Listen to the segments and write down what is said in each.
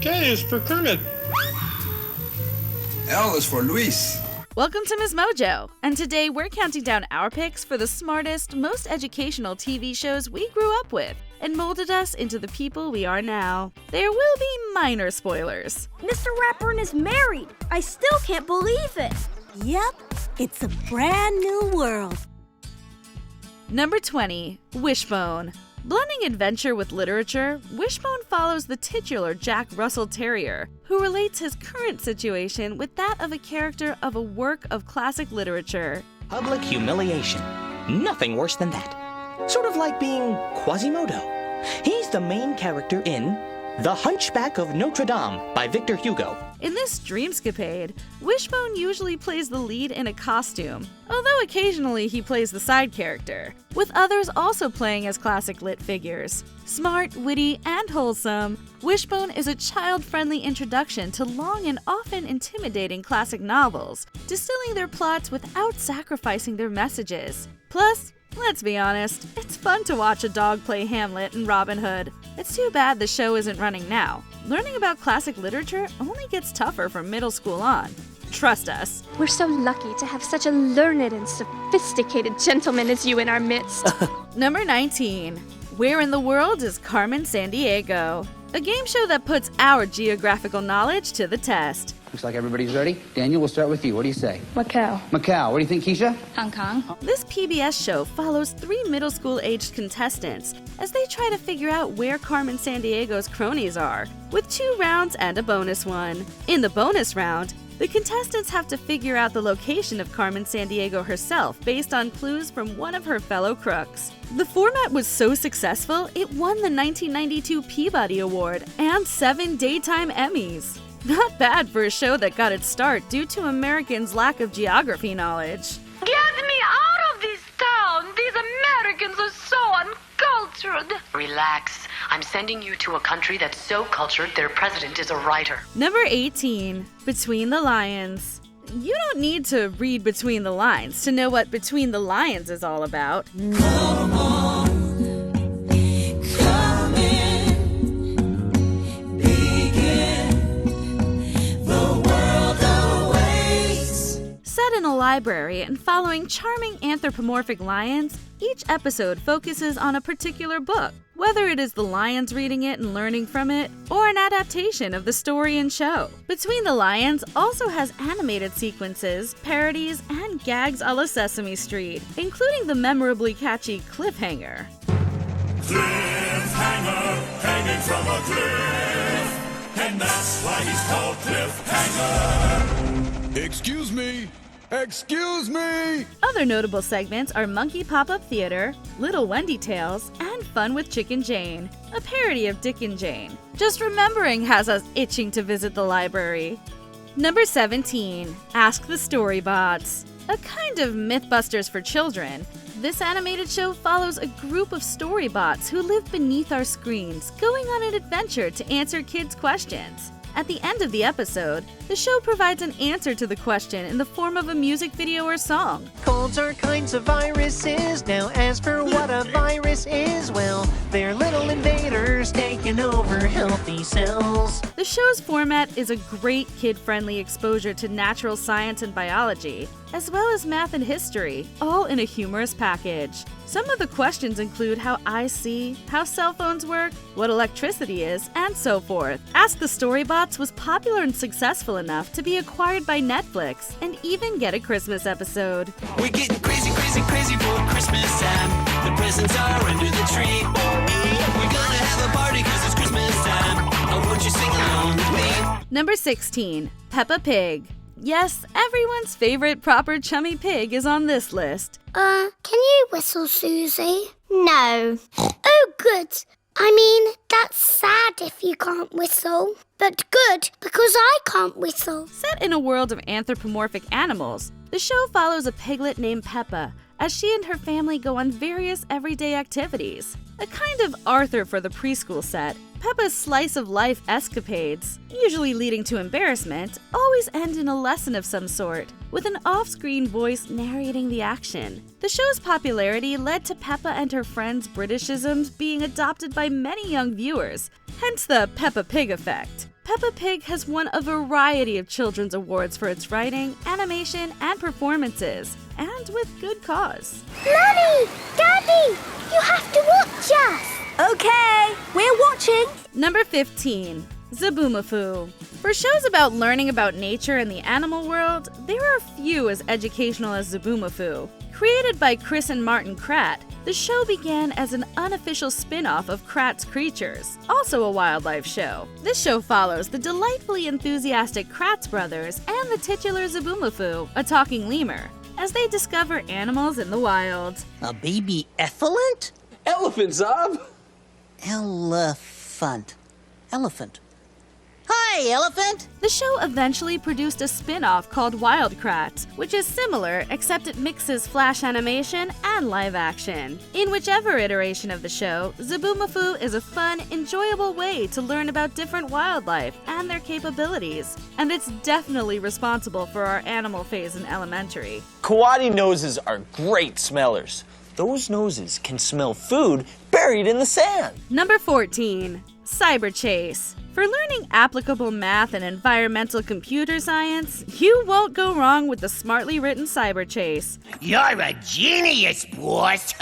K is for Kermit. L is for Luis. Welcome to MsMojo, and today we're counting down our picks for the smartest, most educational TV shows we grew up with and molded us into the people we are now. There will be minor spoilers. Mr. Ratburn is married! I still can't believe it! Yep, it's a brand new world. Number 20, Wishbone. Blending adventure with literature, Wishbone follows the titular Jack Russell Terrier, who relates his current situation with that of a character of a work of classic literature. Public humiliation. Nothing worse than that. Sort of like being Quasimodo. He's the main character in The Hunchback of Notre Dame by Victor Hugo. In this dreamscapade, Wishbone usually plays the lead in a costume, although occasionally he plays the side character, with others also playing as classic lit figures. Smart, witty, and wholesome, Wishbone is a child-friendly introduction to long and often intimidating classic novels, distilling their plots without sacrificing their messages. Plus, let's be honest, it's fun to watch a dog play Hamlet and Robin Hood. It's too bad the show isn't running now. Learning about classic literature only gets tougher from middle school on. Trust us. We're so lucky to have such a learned and sophisticated gentleman as you in our midst. Number 19. Where in the world is Carmen Sandiego? A game show that puts our geographical knowledge to the test. Looks like everybody's ready. Daniel, we'll start with you. What do you say? Macau. Macau. What do you think, Keisha? Hong Kong. This PBS show follows 3 middle school-aged contestants as they try to figure out where Carmen Sandiego's cronies are, with 2 rounds and a bonus one. In the bonus round, the contestants have to figure out the location of Carmen Sandiego herself based on clues from one of her fellow crooks. The format was so successful, it won the 1992 Peabody Award and 7 Daytime Emmys. Not bad for a show that got its start due to Americans' lack of geography knowledge. Get me out of this town! These Americans are so uncultured! Relax. I'm sending you to a country that's so cultured their president is a writer. Number 18. Between the Lions. You don't need to read between the lines to know what Between the Lions is all about. Come on, come in, begin, the world awaits. Set in a library and following charming anthropomorphic lions, each episode focuses on a particular book, whether it is the lions reading it and learning from it, or an adaptation of the story and show. Between the Lions also has animated sequences, parodies, and gags a la Sesame Street, including the memorably catchy cliffhanger. Cliffhanger, hanging from a cliff, and that's why he's called Cliffhanger. Excuse me. Excuse me! Other notable segments are Monkey Pop-Up Theater, Little Wendy Tales, and Fun with Chick and Jane, a parody of Dick and Jane. Just remembering has us itching to visit the library. Number 17. Ask the Storybots. A kind of Mythbusters for children, this animated show follows a group of storybots who live beneath our screens, going on an adventure to answer kids' questions. At the end of the episode, the show provides an answer to the question in the form of a music video or song. Colds are kinds of viruses. Now as for what a virus is, well, they're little invaders taking over healthy cells. The show's format is a great kid-friendly exposure to natural science and biology, as well as math and history, all in a humorous package. Some of the questions include how eyes see, how cell phones work, what electricity is, and so forth. Ask the Storybots was popular and successful enough to be acquired by Netflix and even get a Christmas episode. We're getting crazy, crazy, crazy for Christmas time. The presents are under the tree. We're gonna have a party 'cause it's Christmas time. Oh, won't you sing along with me? Number 16. Peppa Pig. Yes, everyone's favorite proper chummy pig is on this list. Can you whistle, Susie? No. Oh, good. I mean, that's sad if you can't whistle. But good, because I can't whistle. Set in a world of anthropomorphic animals, the show follows a piglet named Peppa as she and her family go on various everyday activities. A kind of Arthur for the preschool set, Peppa's slice-of-life escapades, usually leading to embarrassment, always end in a lesson of some sort, with an off-screen voice narrating the action. The show's popularity led to Peppa and her friends' Britishisms being adopted by many young viewers, hence the Peppa Pig effect. Peppa Pig has won a variety of children's awards for its writing, animation, and performances, and with good cause. Mommy! Daddy! You have to watch us! Okay, we're watching. Number 15. Zoboomafoo. For shows about learning about nature and the animal world, there are few as educational as Zoboomafoo. Created by Chris and Martin Kratt, the show began as an unofficial spin-off of Kratt's Creatures, also a wildlife show. This show follows the delightfully enthusiastic Kratts brothers and the titular Zoboomafoo, a talking lemur, as they discover animals in the wild. A baby elephant? Elephant, Zob! Elephant. Hi, elephant! The show eventually produced a spin-off called Wild Kratts, which is similar except it mixes flash animation and live action. In whichever iteration of the show, Zoboomafoo is a fun, enjoyable way to learn about different wildlife and their capabilities, and it's definitely responsible for our animal phase in elementary. Koati noses are great smellers. Those noses can smell food buried in the sand. Number 14. Cyberchase. For learning applicable math and environmental computer science, you won't go wrong with the smartly written Cyberchase. You're a genius, boss!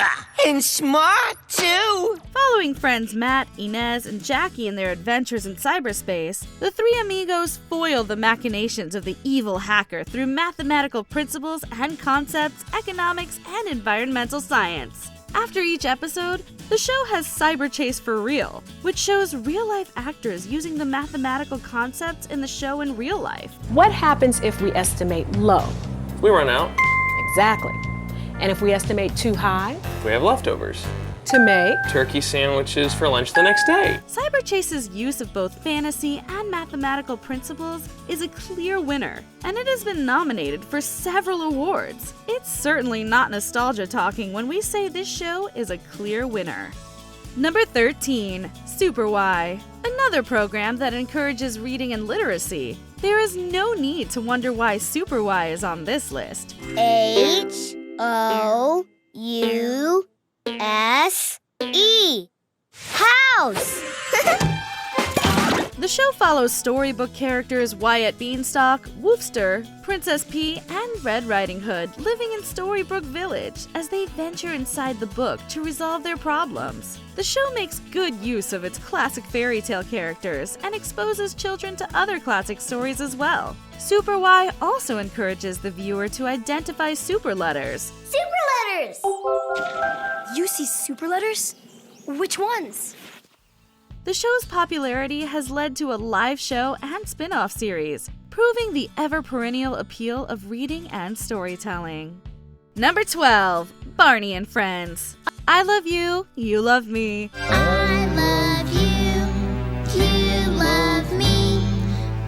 And smart, too! Following friends Matt, Inez, and Jackie in their adventures in cyberspace, the three amigos foil the machinations of the evil hacker through mathematical principles and concepts, economics, and environmental science. After each episode, the show has Cyberchase for Real, which shows real-life actors using the mathematical concepts in the show in real life. What happens if we estimate low? We run out. Exactly. And if we estimate too high? We have leftovers. To make turkey sandwiches for lunch the next day. Cyberchase's use of both fantasy and mathematical principles is a clear winner, and it has been nominated for several awards. It's certainly not nostalgia talking when we say this show is a clear winner. Number 13. Super Y. Another program that encourages reading and literacy. There is no need to wonder why Super Y is on this list. H-O-U-S-E. House! The show follows storybook characters Wyatt Beanstalk, Woofster, Princess P, and Red Riding Hood living in Storybrooke Village as they venture inside the book to resolve their problems. The show makes good use of its classic fairy tale characters and exposes children to other classic stories as well. Super Y also encourages the viewer to identify super letters. Super letters! You see super letters? Which ones? The show's popularity has led to a live show and spin-off series, proving the ever-perennial appeal of reading and storytelling. Number 12. Barney and Friends. I love you, you love me. I love you, you love me.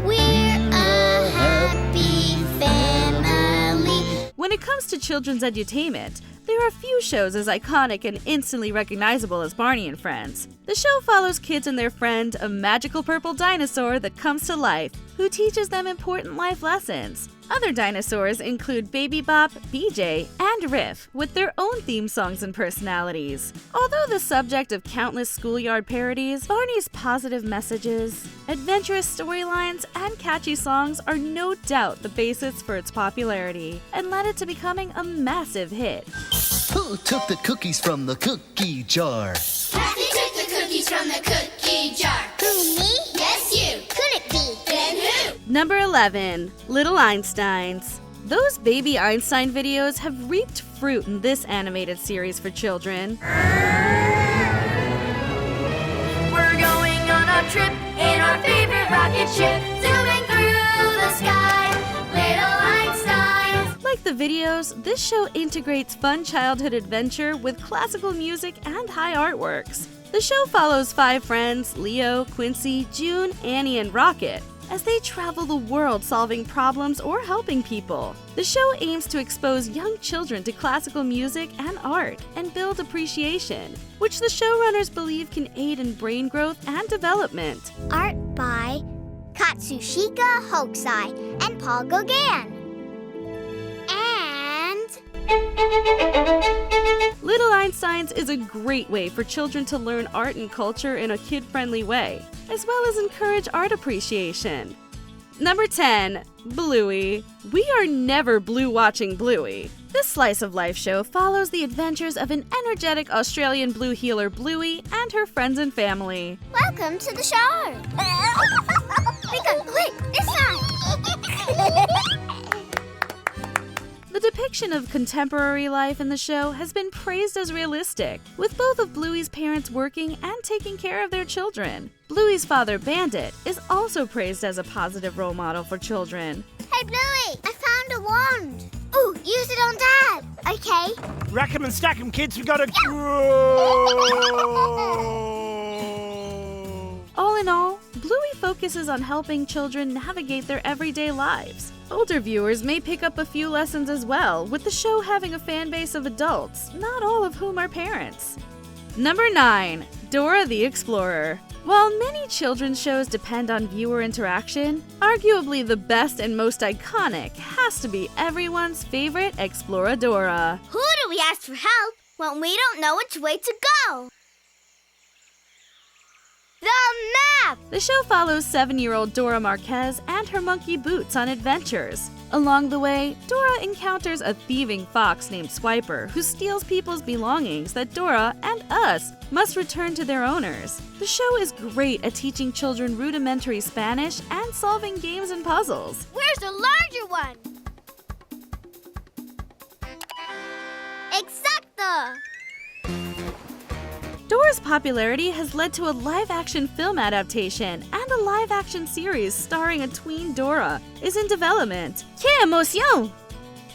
We're a happy family. When it comes to children's edutainment, there are few shows as iconic and instantly recognizable as Barney and Friends. The show follows kids and their friend, a magical purple dinosaur that comes to life, who teaches them important life lessons. Other dinosaurs include Baby Bop, BJ, and Riff, with their own theme songs and personalities. Although the subject of countless schoolyard parodies, Barney's positive messages, adventurous storylines, and catchy songs are no doubt the basis for its popularity, and led it to becoming a massive hit. Who took the cookies from the cookie jar? Kathy took the cookies from the cookie jar. Who, me? Yes, you. Could it be? Then who? Number 11. Little Einsteins. Those baby Einstein videos have reaped fruit in this animated series for children. We're going on a trip in our favorite rocket ship, zooming through the sky. Little Einsteins. Like the videos, this show integrates fun childhood adventure with classical music and high artworks. The show follows 5 friends, Leo, Quincy, June, Annie, and Rocket, as they travel the world solving problems or helping people. The show aims to expose young children to classical music and art and build appreciation, which the showrunners believe can aid in brain growth and development. Art by Katsushika Hokusai and Paul Gauguin. And Little Einsteins is a great way for children to learn art and culture in a kid-friendly way, as well as encourage art appreciation. Number 10. Bluey. We are never blue watching Bluey. This slice of life show follows the adventures of an energetic Australian blue healer Bluey and her friends and family. Welcome to the show. Pick quick, this side. The depiction of contemporary life in the show has been praised as realistic, with both of Bluey's parents working and taking care of their children. Bluey's father, Bandit, is also praised as a positive role model for children. Hey, Bluey, I found a wand. Ooh, use it on Dad. Okay. Rack 'em and stack 'em, kids. We gotta... All in all, Bluey focuses on helping children navigate their everyday lives. Older viewers may pick up a few lessons as well, with the show having a fan base of adults, not all of whom are parents. Number 9. Dora the Explorer. While many children's shows depend on viewer interaction, arguably the best and most iconic has to be everyone's favorite Exploradora. Who do we ask for help when we don't know which way to go? The map! The show follows 7-year-old Dora Marquez and her monkey Boots on adventures. Along the way, Dora encounters a thieving fox named Swiper who steals people's belongings that Dora and us must return to their owners. The show is great at teaching children rudimentary Spanish and solving games and puzzles. Where's the larger one? Exacto! Dora's popularity has led to a live-action film adaptation, and a live-action series starring a tween Dora is in development. ¡Qué emoción!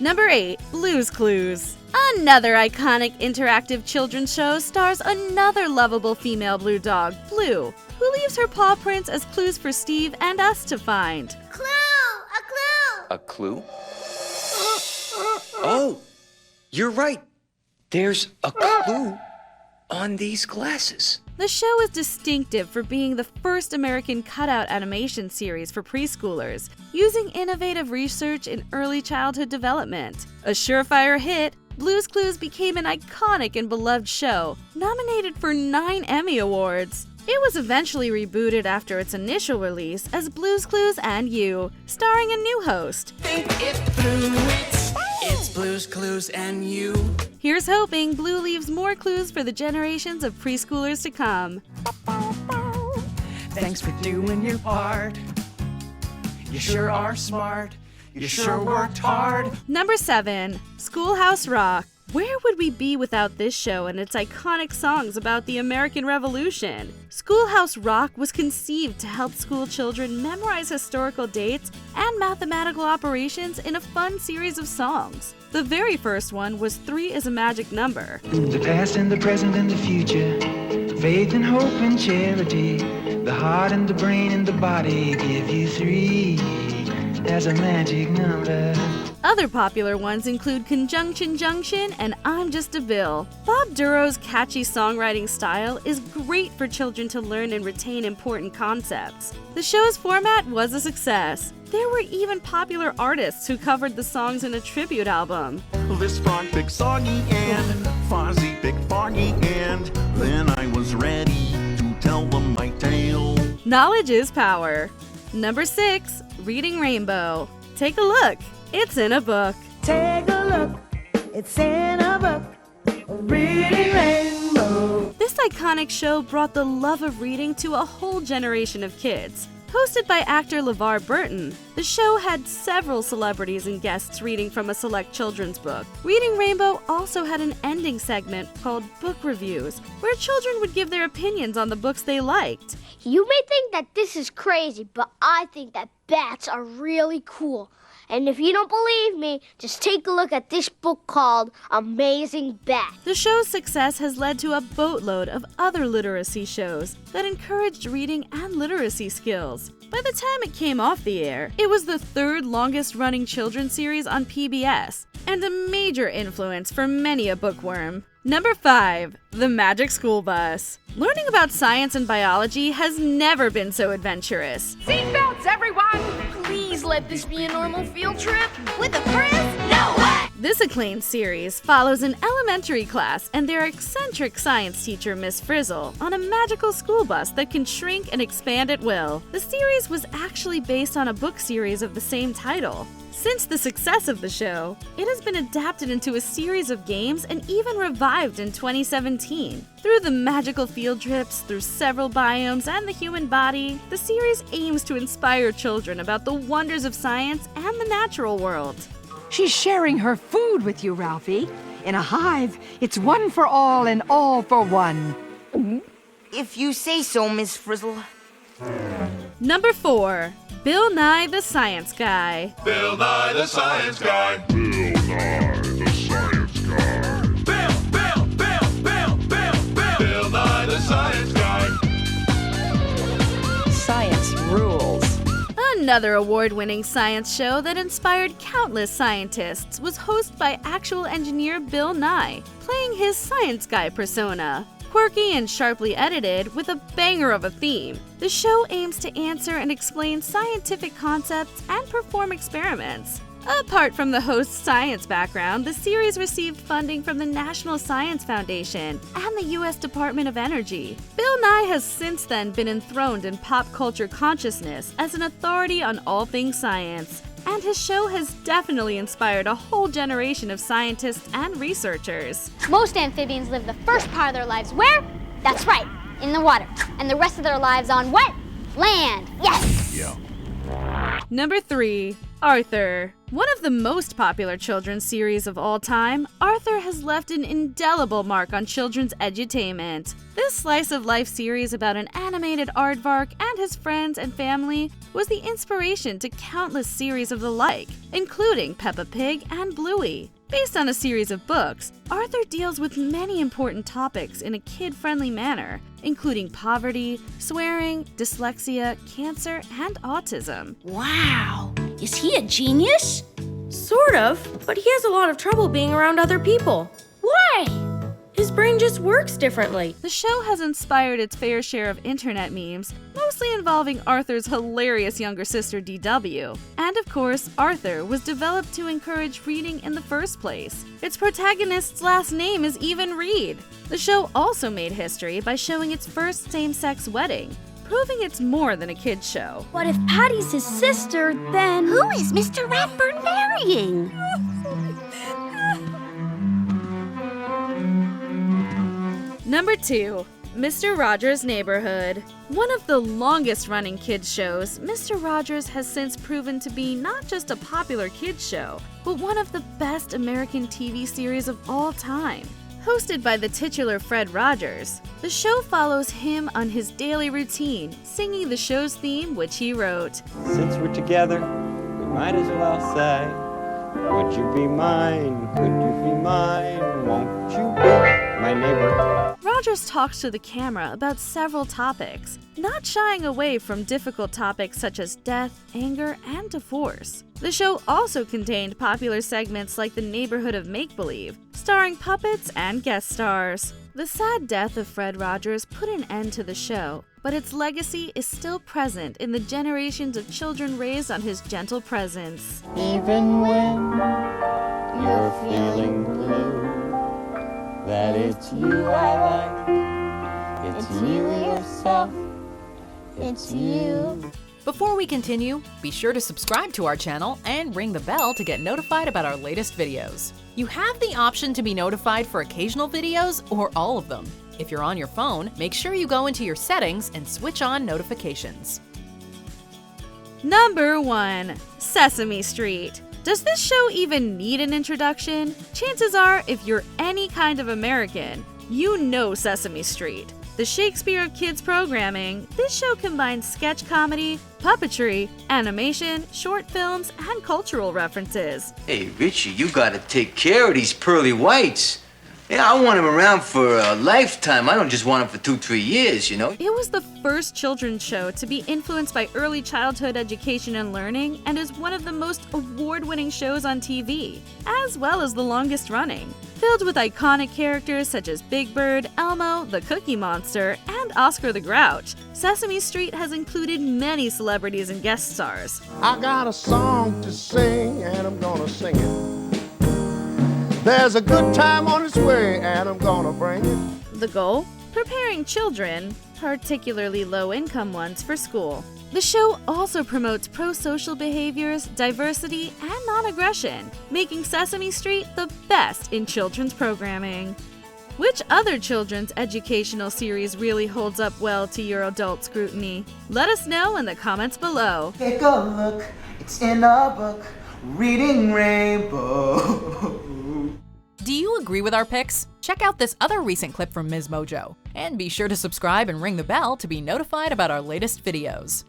Number 8. Blue's Clues. Another iconic interactive children's show stars another lovable female blue dog, Blue, who leaves her paw prints as clues for Steve and us to find. Clue! A clue! A clue? Oh, you're right. There's a clue on these glasses. The show is distinctive for being the first American cutout animation series for preschoolers, using innovative research in early childhood development. A surefire hit, Blue's Clues became an iconic and beloved show, nominated for 9 Emmy Awards. It was eventually rebooted after its initial release as Blue's Clues and You, starring a new host. Think it through, it's Blue's Clues and You. Here's hoping Blue leaves more clues for the generations of preschoolers to come. Thanks for doing your part. You sure are smart. You sure worked hard. Number 7. Schoolhouse Rock. Where would we be without this show and its iconic songs about the American Revolution? Schoolhouse Rock was conceived to help school children memorize historical dates and mathematical operations in a fun series of songs. The very first one was 3 is a Magic Number. The past and the present and the future, faith and hope and charity, the heart and the brain and the body give you 3 as a magic number. Other popular ones include Conjunction Junction and I'm Just a Bill. Bob Duro's catchy songwriting style is great for children to learn and retain important concepts. The show's format was a success. There were even popular artists who covered the songs in a tribute album. This frog picked Soggy and Fozzie picked Foggy, and then I was ready to tell them my tale. Knowledge is power. Number 6. Reading Rainbow. Take a look. It's in a book. Take a look. It's in a book. Reading Rainbow. This iconic show brought the love of reading to a whole generation of kids. Hosted by actor LeVar Burton, the show had several celebrities and guests reading from a select children's book. Reading Rainbow also had an ending segment called Book Reviews, where children would give their opinions on the books they liked. You may think that this is crazy, but I think that bats are really cool. And if you don't believe me, just take a look at this book called Amazing Bat. The show's success has led to a boatload of other literacy shows that encouraged reading and literacy skills. By the time it came off the air, it was the 3rd longest running children's series on PBS, and a major influence for many a bookworm. Number 5. The Magic School Bus. Learning about science and biology has never been so adventurous. Seatbelts, everyone! Please let this be a normal field trip. With a friend? This acclaimed series follows an elementary class and their eccentric science teacher, Miss Frizzle, on a magical school bus that can shrink and expand at will. The series was actually based on a book series of the same title. Since the success of the show, it has been adapted into a series of games and even revived in 2017. Through the magical field trips, through several biomes, and the human body, the series aims to inspire children about the wonders of science and the natural world. She's sharing her food with you, Ralphie. In a hive, it's one for all and all for one. If you say so, Miss Frizzle. Number 4. Bill Nye the Science Guy. Bill Nye the Science Guy. Bill Nye the Science Guy. Bill Nye the Science Guy. Science rules. Another award-winning science show that inspired countless scientists was hosted by actual engineer Bill Nye, playing his science guy persona. Quirky and sharply edited with a banger of a theme, the show aims to answer and explain scientific concepts and perform experiments. Apart from the host's science background, the series received funding from the National Science Foundation and the U.S. Department of Energy. Bill Nye has since then been enthroned in pop culture consciousness as an authority on all things science, and his show has definitely inspired a whole generation of scientists and researchers. Most amphibians live the first part of their lives where? That's right, in the water. And the rest of their lives on what? Land. Yes! Yeah. Number 3. Arthur. One of the most popular children's series of all time, Arthur has left an indelible mark on children's edutainment. This slice-of-life series about an animated aardvark and his friends and family was the inspiration to countless series of the like, including Peppa Pig and Bluey. Based on a series of books, Arthur deals with many important topics in a kid-friendly manner, including poverty, swearing, dyslexia, cancer, and autism. Wow! Is he a genius? Sort of, but he has a lot of trouble being around other people. Why? His brain just works differently. The show has inspired its fair share of internet memes, mostly involving Arthur's hilarious younger sister DW. And of course, Arthur was developed to encourage reading in the first place. Its protagonist's last name is even Reed. The show also made history by showing its first same-sex wedding, proving it's more than a kid's show. But if Patty's his sister, then... Who is Mr. Ratburn marrying? Number 2. Mr. Rogers' Neighborhood. One of the longest-running kids shows, Mr. Rogers has since proven to be not just a popular kids show, but one of the best American TV series of all time. Hosted by the titular Fred Rogers, the show follows him on his daily routine, singing the show's theme, which he wrote. Since we're together, we might as well say, would you be mine? Could you be mine? Won't you be my neighbor? Rogers talks to the camera about several topics, not shying away from difficult topics such as death, anger, and divorce. The show also contained popular segments like the Neighborhood of Make-Believe, starring puppets and guest stars. The sad death of Fred Rogers put an end to the show, but its legacy is still present in the generations of children raised on his gentle presence. Even when you're feeling blue, that it's you I like, it's you yourself, it's you. Before we continue, be sure to subscribe to our channel and ring the bell to get notified about our latest videos. You have the option to be notified for occasional videos or all of them. If you're on your phone, make sure you go into your settings and switch on notifications. Number 1. Sesame Street. Does this show even need an introduction? Chances are, if you're any kind of American, you know Sesame Street. The Shakespeare of kids programming, this show combines sketch comedy, puppetry, animation, short films, and cultural references. Hey, Richie, you gotta take care of these pearly whites. Yeah, I want them around for a lifetime. I don't just want them for 2-3 years, you know? It was the first children's show to be influenced by early childhood education and learning, and is one of the most award-winning shows on TV, as well as the longest running. Filled with iconic characters such as Big Bird, Elmo, the Cookie Monster, and Oscar the Grouch, Sesame Street has included many celebrities and guest stars. I got a song to sing, and I'm gonna sing it There's a good time on its way, and I'm gonna bring it. The goal? Preparing children, particularly low-income ones, for school. The show also promotes pro-social behaviors, diversity, and non-aggression, making Sesame Street the best in children's programming. Which other children's educational series really holds up well to your adult scrutiny? Let us know in the comments below. Take a look, it's in a book, Reading Rainbow. Do you agree with our picks? Check out this other recent clip from MsMojo, and be sure to subscribe and ring the bell to be notified about our latest videos.